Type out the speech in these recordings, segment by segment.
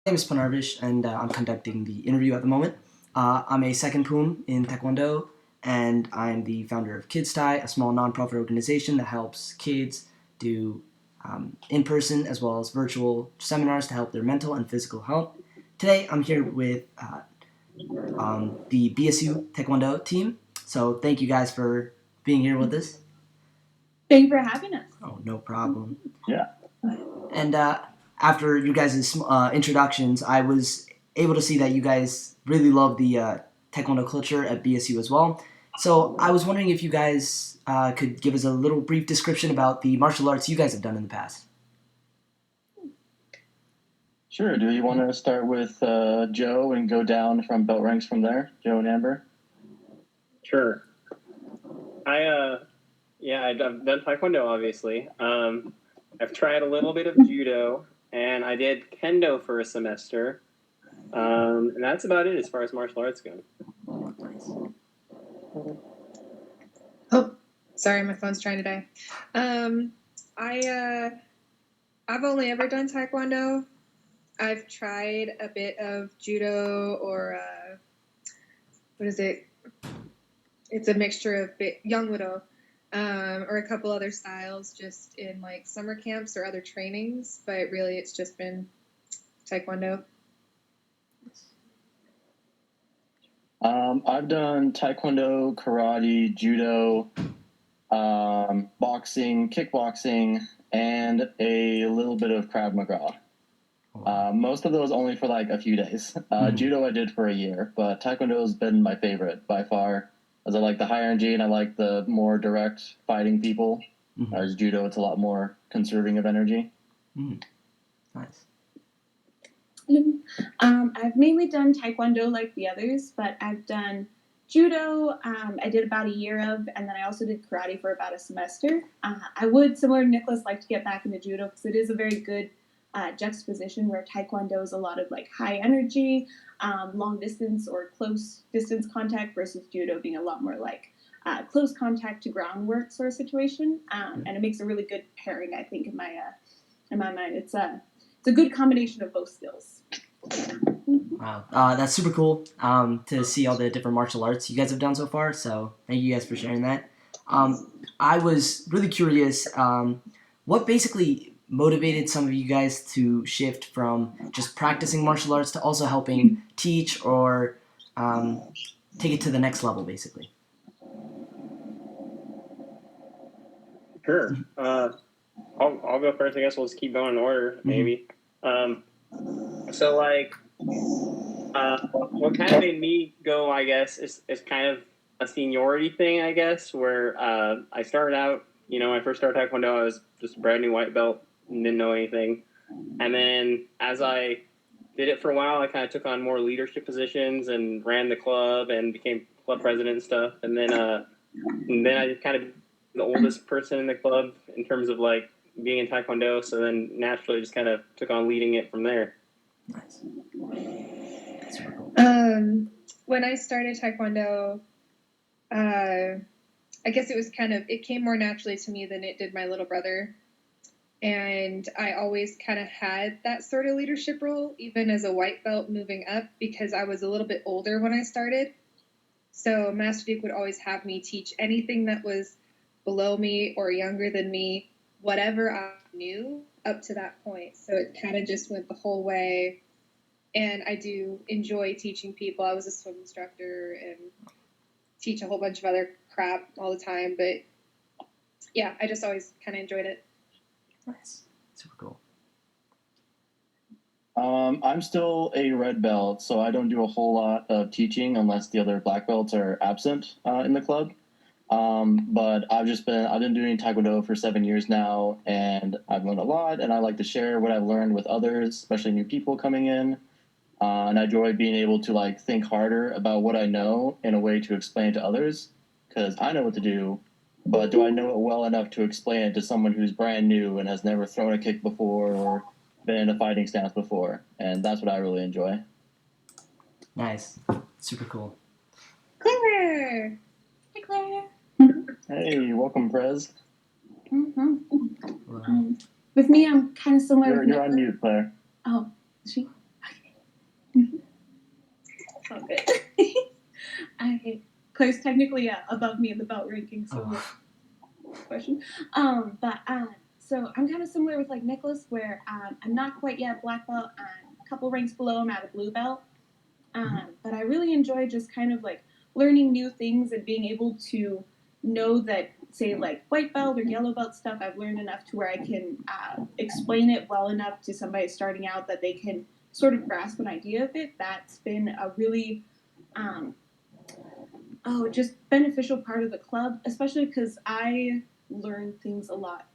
name is Panarvish, and I'm conducting the interview at the moment. I'm a second poom in Taekwondo, and I'm the founder of Kids Tai, a small nonprofit organization that helps kids do in-person as well as virtual seminars to help their mental and physical health. Today, I'm here with the BSU Taekwondo team. So thank you guys for being here with us. Thank you for having us. Oh, no problem. Yeah. And after you guys' introductions, I was able to see that you guys really love the Taekwondo culture at BSU as well. So I was wondering if you guys could give us a little brief description about the martial arts you guys have done in the past. Sure. Do you want to start with Joe and go down from belt ranks from there? Joe and Amber? Sure. I've done Taekwondo, obviously. I've tried a little bit of judo, and I did kendo for a semester. And that's about it as far as martial arts go. Oh, sorry, my phone's trying to die. I've only ever done Taekwondo. I've tried a bit of judo or what is it? It's a mixture of Young Widow or a couple other styles just in like summer camps or other trainings, but really it's just been Taekwondo. I've done Taekwondo, karate, judo, boxing, kickboxing, and a little bit of Krav Maga. Most of those only for like a few days. Judo I did for a year, but Taekwondo has been my favorite by far, as I like the higher energy and I like the more direct fighting people. Whereas judo, it's a lot more conserving of energy. Nice. I've mainly done Taekwondo like the others, but I've done judo. I did about a year of, and then I also did karate for about a semester. I would, similar to Nicholas, like to get back into judo because it is a very good juxtaposition where Taekwondo is a lot of like high energy, long distance or close distance contact versus judo being a lot more like close contact to groundwork sort of situation. And it makes a really good pairing, I think, in my mind. It's a good combination of both skills. Wow, that's super cool to see all the different martial arts you guys have done so far. So thank you guys for sharing that. I was really curious, what basically motivated some of you guys to shift from just practicing martial arts to also helping teach or take it to the next level, basically? Sure. I'll go first. I guess we'll just keep going in order, maybe. So like, what kind of made me go, I guess, is kind of a seniority thing, I guess, where I started out, when I first started Taekwondo, I was just a brand new white belt and didn't know anything. And then as I did it for a while, I kind of took on more leadership positions and ran the club and became club president and stuff. And then I just kind of the oldest person in the club in terms of like being in Taekwondo. So then naturally just kind of took on leading it from there. Nice. When I started Taekwondo, I guess it came more naturally to me than it did my little brother. And I always kind of had that sort of leadership role, even as a white belt moving up, because I was a little bit older when I started. So Master Duke would always have me teach anything that was below me or younger than me, whatever I knew up to that point. So it kind of just went the whole way. And I do enjoy teaching people. I was a swim instructor and teach a whole bunch of other crap all the time. But yeah, I just always kind of enjoyed it. Nice. Super cool. I'm still a red belt, so I don't do a whole lot of teaching unless the other black belts are absent in the club. But I've been doing Taekwondo for 7 years now, and I've learned a lot, and I like to share what I've learned with others, especially new people coming in. And I enjoy being able to like think harder about what I know in a way to explain to others, because I know what to do, but do I know it well enough to explain it to someone who's brand new and has never thrown a kick before or been in a fighting stance before? And that's what I really enjoy. Nice. Super cool. Claire! Hi, Claire. Hey, welcome, Prez. With me, I'm kind of similar. You're on mute, Claire. Oh, is she? Claire's technically above me in the belt ranking, so question. So I'm kind of similar with like Nicholas, where I'm not quite yet black belt. I'm a couple ranks below. I'm at a blue belt. But I really enjoy just kind of like learning new things and being able to know that, say, like white belt or yellow belt stuff, I've learned enough to where I can explain it well enough to somebody starting out that they can sort of grasp an idea of it. That's been a really just beneficial part of the club, especially because I learn things a lot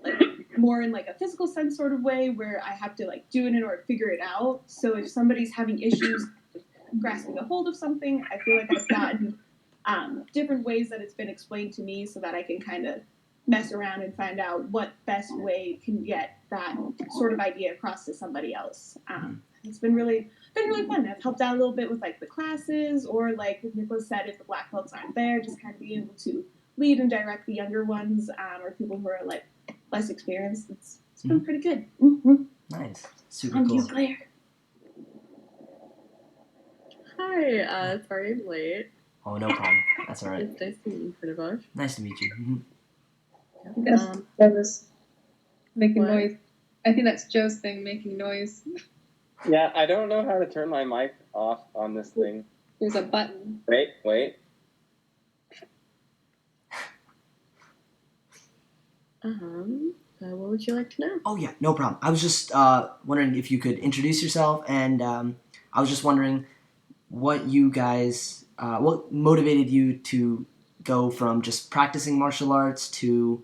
like more in like a physical sense sort of way where I have to like do it in order to figure it out. So if somebody's having issues grasping a hold of something, I feel like I've gotten different ways that it's been explained to me so that I can kind of mess around and find out what best way can get that sort of idea across to somebody else. It's been really fun. I've helped out a little bit with like the classes, or like Nicholas said, if the black belts aren't there, just kind of being able to lead and direct the younger ones or people who are like less experienced. It's been pretty good. Nice, super And cool. you, Claire. Hi, sorry I'm late. Oh, no problem. That's all right. It's nice to meet you, Pranav. Nice to meet you. Yes, that was making What? noise. I think that's Joe's thing, making noise. Yeah, I don't know how to turn my mic off on this thing. There's a button. Wait. What would you like to know? Oh yeah, no problem. I was just wondering if you could introduce yourself, and I was just wondering what you guys, what motivated you to go from just practicing martial arts to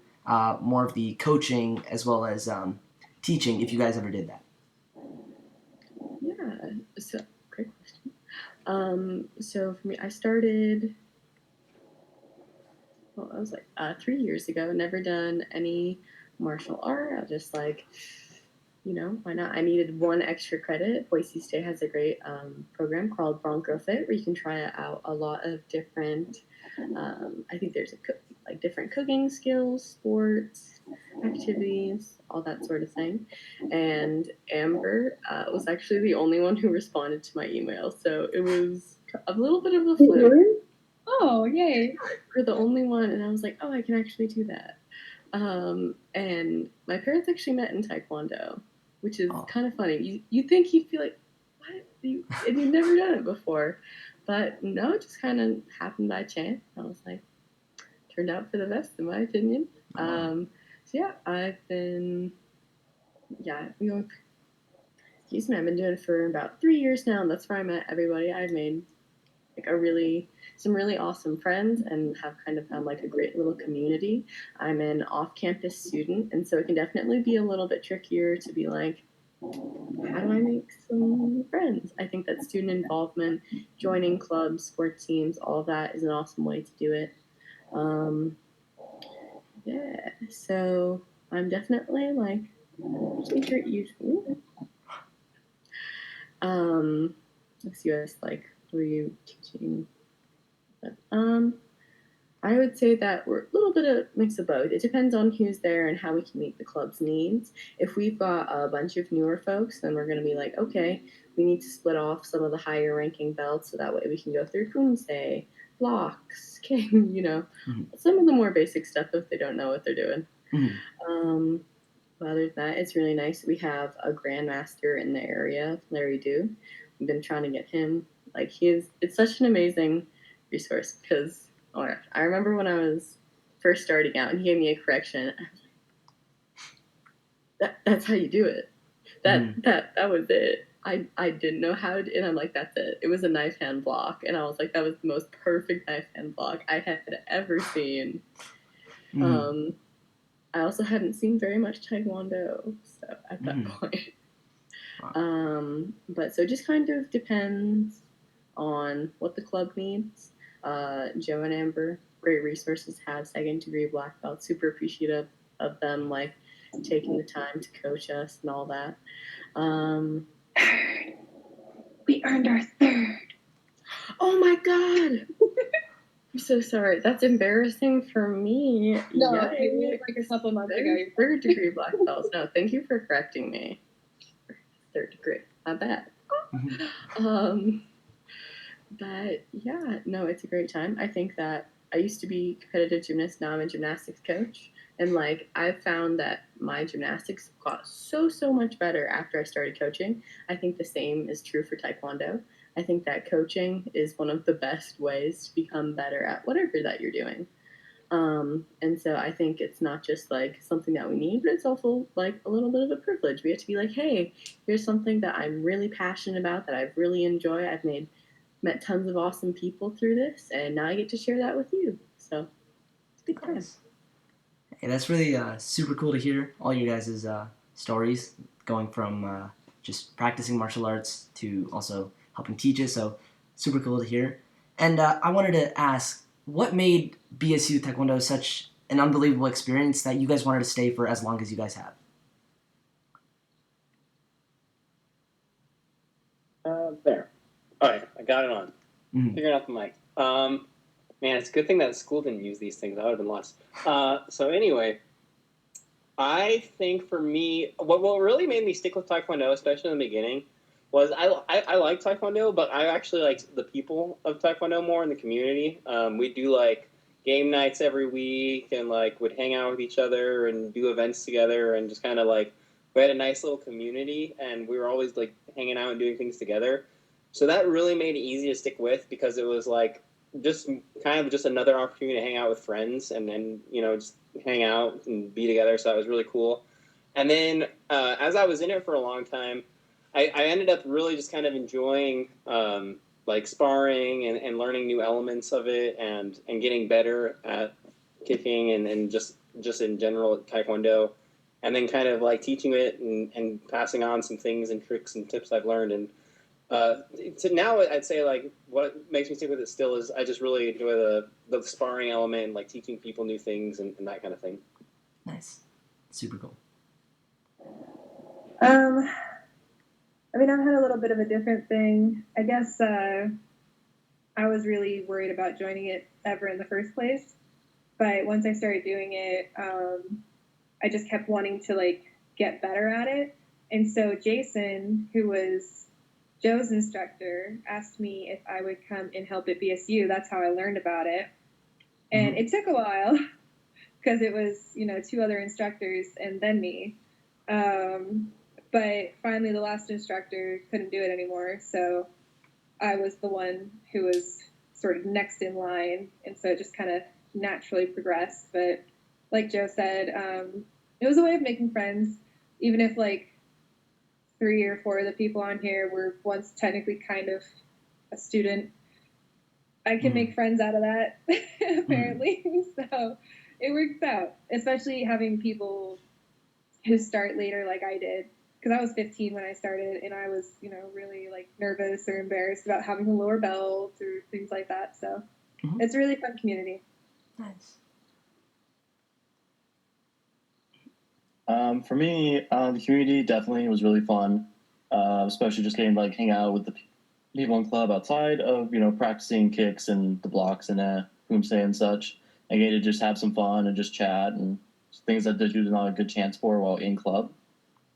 more of the coaching as well as teaching, if you guys ever did that. Yeah, so great question. So for me, I started. Well, I was like 3 years ago. Never done any martial art. I was just like, why not? I needed one extra credit. Boise State has a great program called Bronco Fit, where you can try out a lot of different. I think there's different cooking skills, sports, activities, all that sort of thing. And Amber was actually the only one who responded to my email, so it was a little bit of a flip. Oh, yay. We're the only one, and I was like, oh, I can actually do that. And my parents actually met in Taekwondo, which is kind of funny. You think you'd be like, what? And you've never done it before. But no, it just kind of happened by chance. I was like, turned out for the best, in my opinion. So yeah, I've been doing it for about 3 years now, and that's where I met everybody. I've made some really awesome friends and have kind of found like a great little community. I'm an off-campus student, and so it can definitely be a little bit trickier to be like, how do I make some friends? I think that student involvement, joining clubs, sports teams, all that is an awesome way to do it. So I'm definitely like, let's see, were you teaching? I would say that we're a little bit of mix of both. It depends on who's there and how we can meet the club's needs. If we've got a bunch of newer folks, then we're going to be like, okay, we need to split off some of the higher ranking belts so that way we can go through Kumse, blocks, king, some of the more basic stuff if they don't know what they're doing. But other than that, it's really nice. We have a grandmaster in the area, Larry Dew. We've been trying to get him. It's such an amazing resource because I remember when I was first starting out and he gave me a correction. I was like, that's how you do it. That was it. I didn't know how to, and I'm like, that's it. It was a knife hand block, and I was like, that was the most perfect knife hand block I had ever seen. I also hadn't seen very much Taekwondo, so at that point. But so it just kind of depends on what the club needs. Joe and Amber, great resources, have second degree black belts, super appreciative of them, taking the time to coach us and all that. Third. We earned our third. Oh my God. I'm so sorry. That's embarrassing for me. No, it was like a couple months ago. Third degree black belts. No, thank you for correcting me. Third degree. Not bad. But yeah, no, it's a great time. I think that I used to be competitive gymnast. Now I'm a gymnastics coach, and like I've found that my gymnastics got so much better after I started coaching. I think the same is true for Taekwondo. I think that coaching is one of the best ways to become better at whatever that you're doing. And so I think it's not just like something that we need, but it's also like a little bit of a privilege. We have to be like, hey, here's something that I'm really passionate about, that I really enjoy. I've met tons of awesome people through this, and now I get to share that with you. So it's a good time. Nice. Hey, that's really super cool to hear all your guys' stories, going from just practicing martial arts to also helping teach it. So super cool to hear. And I wanted to ask, what made BSU Taekwondo such an unbelievable experience that you guys wanted to stay for as long as you guys have? There. All right, I got it on. Mhm. Figuring out the mic. Man, it's a good thing that school didn't use these things. I would have been lost. So anyway, I think for me, what really made me stick with Taekwondo, especially in the beginning, was I like Taekwondo, but I actually liked the people of Taekwondo more in the community. We do like game nights every week, and like would hang out with each other and do events together, and just kind of like we had a nice little community, and we were always like hanging out and doing things together. So that really made it easy to stick with, because it was like just kind of just another opportunity to hang out with friends, and then just hang out and be together. So that was really cool. And then as I was in it for a long time, I ended up really just kind of enjoying like sparring and learning new elements of it, and getting better at kicking, and just in general Taekwondo, and then kind of like teaching it, and passing on some things and tricks and tips I've learned. And to now, I'd say like what makes me stick with it still is I just really enjoy the sparring element, and like teaching people new things, and that kind of thing. Nice. Super cool. I mean, I've had a little bit of a different thing. I guess I was really worried about joining it ever in the first place. But once I started doing it, I just kept wanting to like get better at it. And so Jason, who was Joe's instructor, asked me if I would come and help at BSU. That's how I learned about it. And it took a while because it was, two other instructors and then me. But finally, the last instructor couldn't do it anymore, so I was the one who was sort of next in line, and so it just kind of naturally progressed. But like Joe said, it was a way of making friends, even if like 3 or 4 of the people on here were once technically kind of a student. I can make friends out of that, apparently. So it works out, especially having people who start later like I did. Because I was 15 when I started, and I was, really like nervous or embarrassed about having a lower belt or things like that. So it's a really fun community. Nice. For me, the community definitely was really fun, especially just getting to like hang out with the people in club outside of practicing kicks and the blocks and Kumse and such, and getting to just have some fun and just chat and things that there's usually not a good chance for while in club.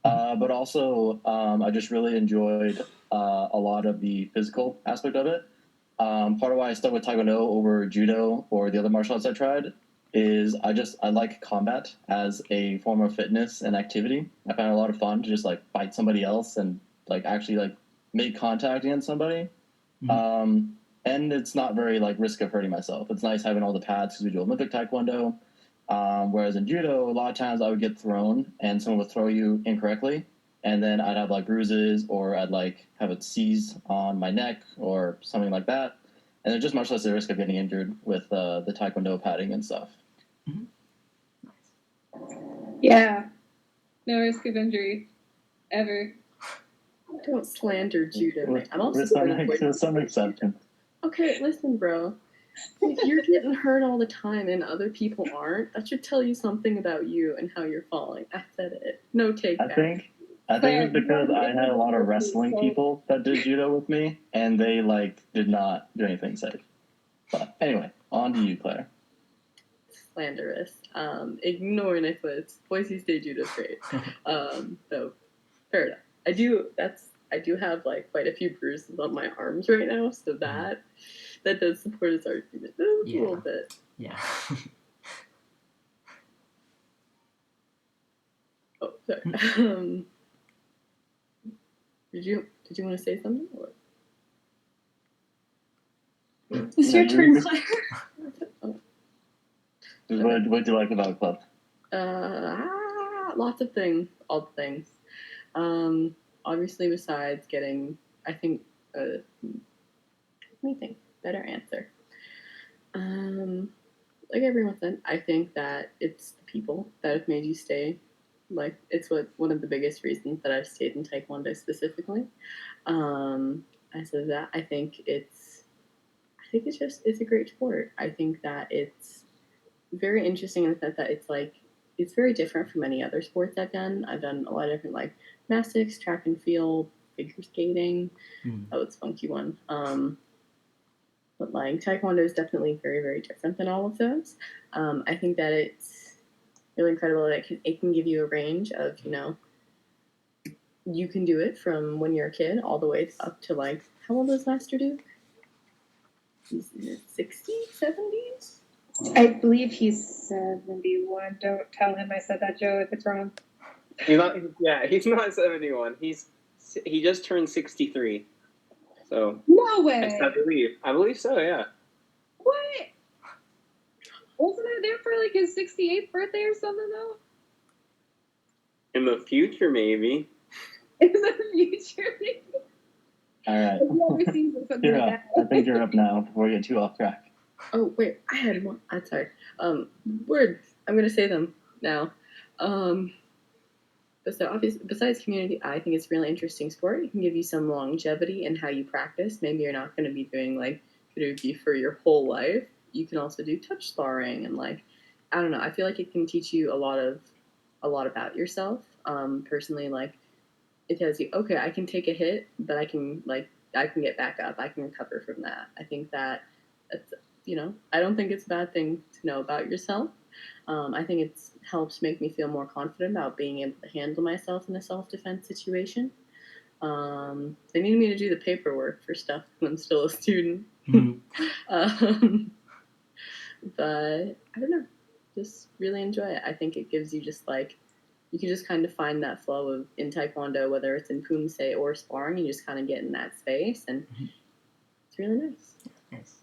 But also, I just really enjoyed a lot of the physical aspect of it. Part of why I stuck with Taekwondo over Judo or the other martial arts I tried is I like combat as a form of fitness and activity. I found it a lot of fun to just like fight somebody else and like actually like make contact against somebody. And it's not very like risk of hurting myself. It's nice having all the pads because we do Olympic Taekwondo. Whereas in Judo, a lot of times I would get thrown and someone would throw you incorrectly, and then I'd have like bruises, or I'd like have a seize on my neck or something like that. And there's just much less the risk of getting injured with the Taekwondo padding and stuff. Yeah. No risk of injury. Ever. Don't slander Judo. I'm also to some exception. Okay, listen, bro. If you're getting hurt all the time and other people aren't, that should tell you something about you and how you're falling. I said it. No take back. I think it's because I had a lot of wrestling people that did Judo with me, and they like did not do anything safe. But anyway, on to you, Claire. Slanderous. Ignore Nicholas. Boise State Judo's great. So fair enough. I do have like quite a few bruises on my arms right now, so that does support his argument a little bit. Yeah. Oh, sorry. Did you want to say something? Or? It's your turn, Claire. What do you like about the club? Lots of things, all the things. Obviously, besides getting, I think, let me think, better answer. Like everyone said, I think that it's the people that have made you stay. Like, it's one of the biggest reasons that I've stayed in Taekwondo specifically. I said that I think it's a great sport. I think that it's very interesting in the sense that it's very different from any other sports I've done. I've done a lot of different like gymnastics, track and field, figure skating. That was a funky one. But like Taekwondo is definitely very, very different than all of those. I think that it's really incredible that it can give you a range of, you can do it from when you're a kid all the way up to like, how old is Master Duke? He's in his 60s, 70s? I believe he's 71. Don't tell him I said that, Joe, if it's wrong. He's not 71. He just turned 63. So No way. I believe so, yeah. What? Wasn't I there for like his 68th birthday or something though? In the future, maybe. In the future, maybe. All right. You're up. I think you're up now before we get too off track. Oh, wait. I had one. I'm sorry. Words. I'm going to say them now. But so obviously, besides community, I think it's a really interesting sport. It can give you some longevity in how you practice. Maybe you're not going to be doing like kabuki for your whole life. You can also do touch sparring and like, I don't know. I feel like it can teach you a lot about yourself. Personally, like it tells you, okay, I can take a hit, but I can get back up. I can recover from that. I think that's, I don't think it's a bad thing to know about yourself. I think it helps make me feel more confident about being able to handle myself in a self-defense situation. They needed me to do the paperwork for stuff when I'm still a student. But I don't know, just really enjoy it. I think it gives you just like, you can just kind of find that flow of in Taekwondo, whether it's in Kumse or sparring, you just kind of get in that space, and it's really nice. Nice.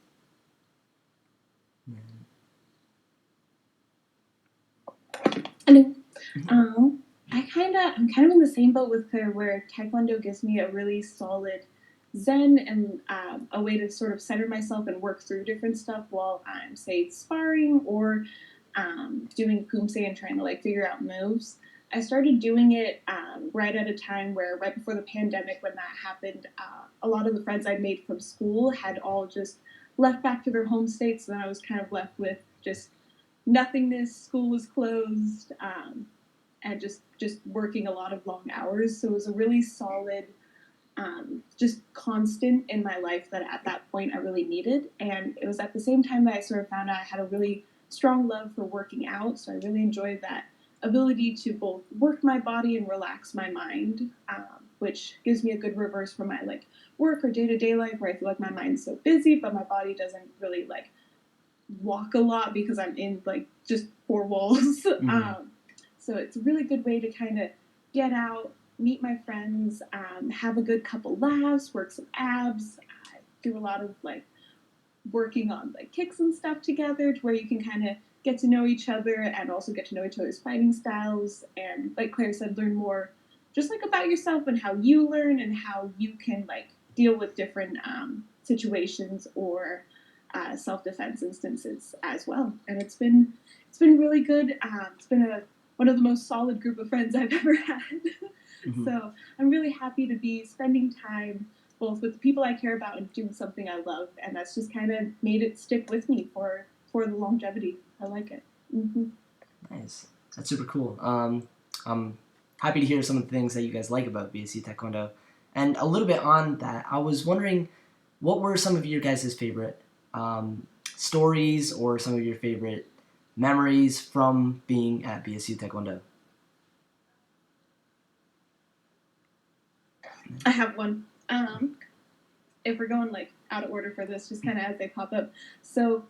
Hello. I'm kind of in the same boat with Claire, where Taekwondo gives me a really solid zen and a way to sort of center myself and work through different stuff while I'm, say, sparring or doing kumse and trying to like figure out moves. I started doing it right at a time where, right before the pandemic, when that happened, a lot of the friends I'd made from school had all just left back to their home states, and I was kind of left with just nothingness. School was closed, and just working a lot of long hours. So it was a really solid, just constant in my life that at that point I really needed. And it was at the same time that I sort of found out I had a really strong love for working out. So I really enjoyed that ability to both work my body and relax my mind, which gives me a good reverse from my like work or day-to-day life, where I feel like my mind's so busy, but my body doesn't really like walk a lot because I'm in like just four walls. So it's a really good way to kind of get out, meet my friends, have a good couple laughs, work some abs, do a lot of like working on like kicks and stuff together, to where you can kind of get to know each other and also get to know each other's fighting styles, and like Claire said, learn more just like about yourself and how you learn and how you can like deal with different situations or self-defense instances as well. And it's been really good. It's been one of the most solid group of friends I've ever had. So I'm really happy to be spending time both with the people I care about and doing something I love, and that's just kind of made it stick with me for the longevity. I like it. Nice. That's super cool. I'm happy to hear some of the things that you guys like about BSU Taekwondo. And a little bit on that, I was wondering, what were some of your guys' favorite stories or some of your favorite memories from being at BSU Taekwondo? I have one. If we're going like out of order for this, just kind of as they pop up. So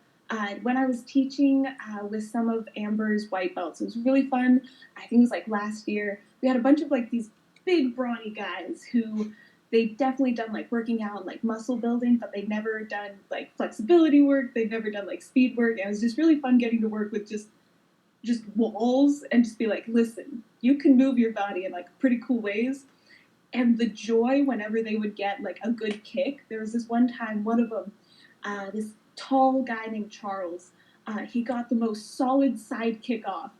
when I was teaching with some of Amber's white belts, it was really fun. I think it was like last year. We had a bunch of like these big brawny guys who they'd definitely done like working out and like muscle building, but they'd never done like flexibility work. They'd never done like speed work. And it was just really fun getting to work with just walls and just be like, listen, you can move your body in like pretty cool ways. And the joy whenever they would get like a good kick. There was this one time, one of them, this tall guy named Charles, he got the most solid side kick off,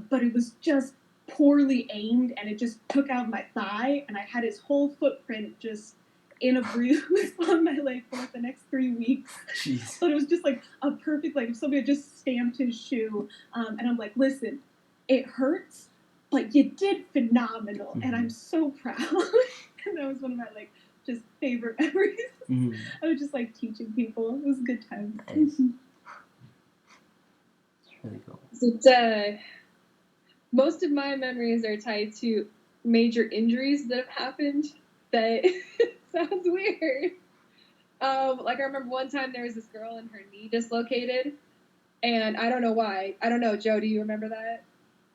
but it was just poorly aimed and it just took out my thigh, and I had his whole footprint just in a bruise on my leg for like the next 3 weeks. Jeez. But it was just like a perfect, like if somebody had just stamped his shoe, and I'm like, listen, it hurts, but you did phenomenal, and I'm so proud. And that was one of my like just favorite memories. I was just like teaching people. It was a good time. Nice. It's really cool. It's, most of my memories are tied to major injuries that have happened. That sounds weird. Like I remember one time there was this girl and her knee dislocated, and I don't know why. I don't know, Joe, do you remember that?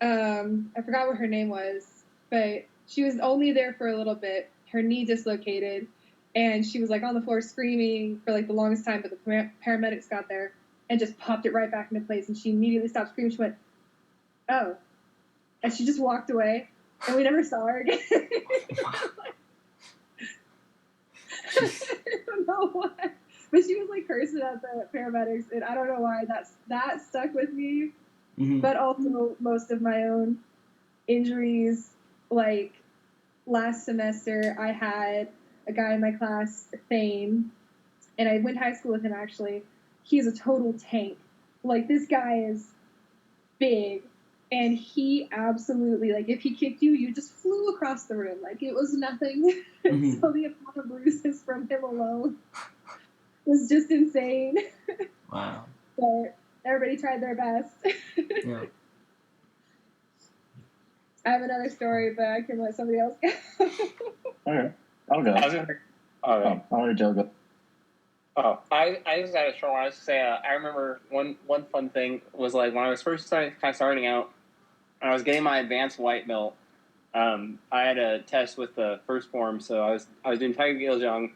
I forgot what her name was, but she was only there for a little bit. Her knee dislocated, and she was like on the floor screaming for like the longest time, but the paramedics got there and just popped it right back into place, and she immediately stopped screaming. She went, oh, and she just walked away, and we never saw her again. I don't know why, but she was like cursing at the paramedics, and I don't know why that stuck with me. But also most of my own injuries, like last semester I had a guy in my class, Thane, and I went to high school with him actually. He's a total tank. Like this guy is big, and he absolutely, like if he kicked you, you just flew across the room. Like it was nothing. So the amount of bruises from him alone was just insane. Wow. But everybody tried their best. Yeah. I have another story, but I can let somebody else go. Okay, I'll go. I'll let Joe go. Oh, I just had a short one. I was to say, I remember one fun thing was like when I was first starting out, and I was getting my advanced white belt. I had a test with the first form, so I was doing Tiger Giljung,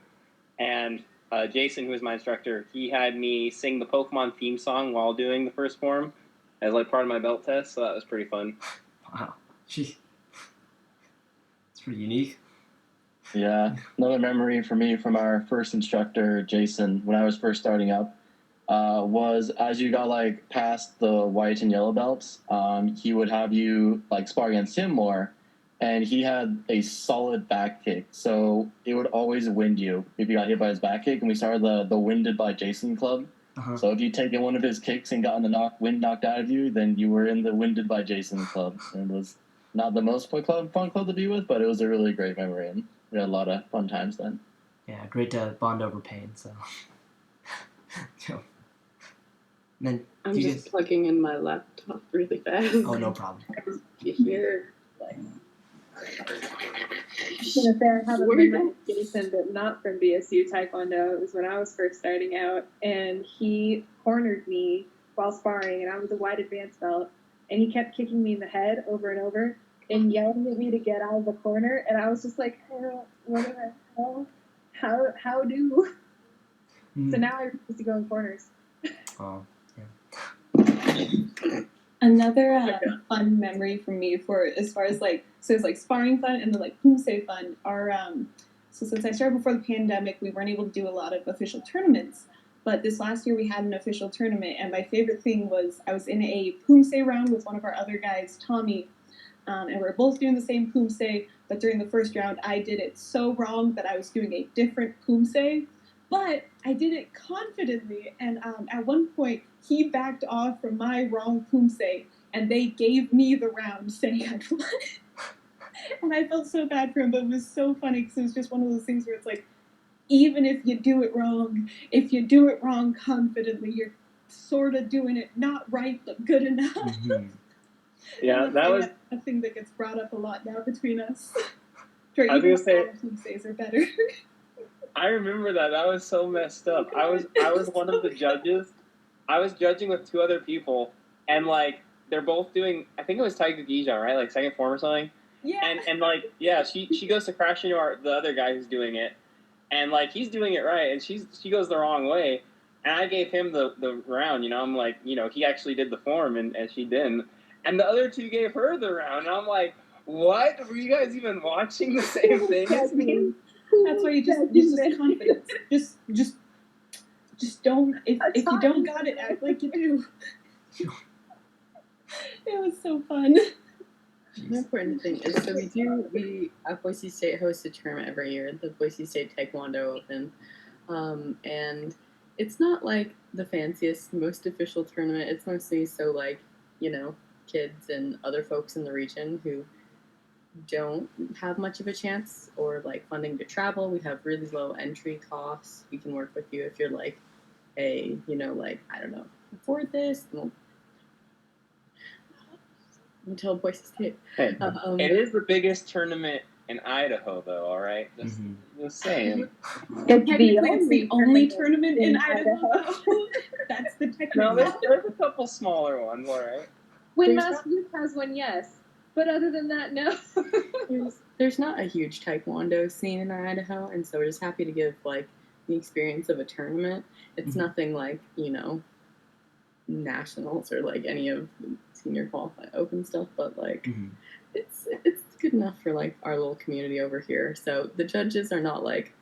and Jason, who was my instructor, he had me sing the Pokemon theme song while doing the first form as like part of my belt test, so that was pretty fun. Wow. Gee. It's pretty unique. Yeah, another memory for me from our first instructor, Jason, when I was first starting up, was as you got like past the white and yellow belts, he would have you like spar against him more, and he had a solid back kick, so it would always wind you if you got hit by his back kick. And we started the Winded by Jason club. So if you taken one of his kicks and gotten the wind knocked out of you, then you were in the Winded by Jason club. And it was not the most fun club to be with, but it was a really great memory, and we had a lot of fun times then. Yeah, great to bond over pain. So, then I'm just plugging in my laptop really fast. Oh, no problem. You hear like. I have a memory of Jason, but not from BSU Taekwondo. It was when I was first starting out, and he cornered me while sparring, and I was a white advanced belt, and he kept kicking me in the head over and over and yelling at me to get out of the corner, and I was just like, what do I know? How do? So now I refuse to go in corners. Oh, yeah. Another fun memory for me as far as like, so it's like sparring fun and the like Poomsae fun are, so since I started before the pandemic, we weren't able to do a lot of official tournaments, but this last year we had an official tournament, and my favorite thing was I was in a Poomsae round with one of our other guys, Tommy, and we were both doing the same Poomsae, but during the first round I did it so wrong that I was doing a different Poomsae, but I did it confidently, and at one point he backed off from my wrong Poomsae, and they gave me the round saying I'd won. And I felt so bad for him, but it was so funny because it was just one of those things where it's like, even if you do it wrong confidently, you're sort of doing it not right but good enough. Yeah, that was a thing that gets brought up a lot now between us. Sure, I was even gonna say, all Tuesdays are better. I remember that. That was so messed up. I was one of the judges. I was judging with two other people, and like they're both doing. I think it was Taekwondo Gija, right? Like second form or something. Yeah. And like yeah, she goes to crash into the other guy who's doing it, and like he's doing it right, and she goes the wrong way, and I gave him the round. I'm like, he actually did the form, and she didn't, and the other two gave her the round, and I'm like, what? Were you guys even watching the same thing as me? That's why you just confidence. Just don't. If you don't got it, act like you do. It was so fun. The important thing is, so we at Boise State host a tournament every year, the Boise State Taekwondo Open, and it's not like the fanciest, most official tournament. It's mostly so like, kids and other folks in the region who don't have much of a chance or like funding to travel. We have really low entry costs. We can work with you if you're like, hey, like, I don't know, afford this. Until Boise State. Hey, it is the biggest tournament in Idaho, though. All right, just saying. It's the only tournament in Idaho. That's the technical. No, there's a couple smaller ones. All right. When Massachusetts has one, yes. But other than that, no. There's not a huge Taekwondo scene in Idaho, and so we're just happy to give like the experience of a tournament. It's nothing like nationals or like any of the senior qualified open stuff, but like it's good enough for like our little community over here. So the judges are not like,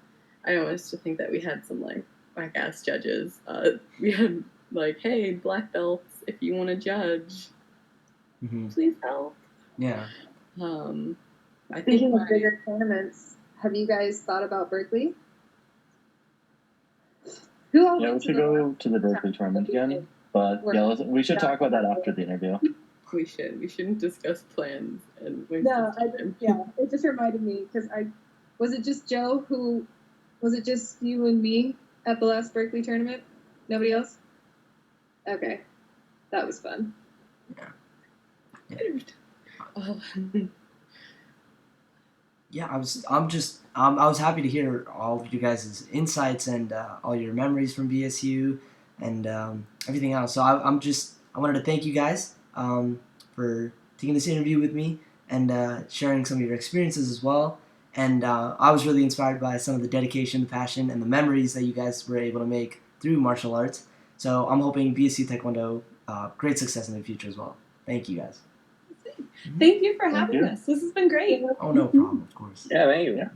I always used to think that we had some like whack ass judges. We had like, hey, black belts, if you want to judge, please help. Yeah. I think Speaking of bigger tournaments, have you guys thought about Berkeley? Who all Yeah, we went should go to the Berkeley tournament again. But yeah, we should talk about that after the interview. We shouldn't discuss plans and No, it just reminded me because was it just Joe who was it just you and me at the last Berkeley tournament? Nobody else? Okay, that was fun. Yeah, I was happy to hear all of you guys' insights and all your memories from BSU and everything else. So I wanted to thank you guys for taking this interview with me and sharing some of your experiences as well. And I was really inspired by some of the dedication, the passion, and the memories that you guys were able to make through martial arts. So I'm hoping BSU Taekwondo great success in the future as well. Thank you guys. Thank you for having us. This has been great. Oh, no problem, of course. Yeah, thank you.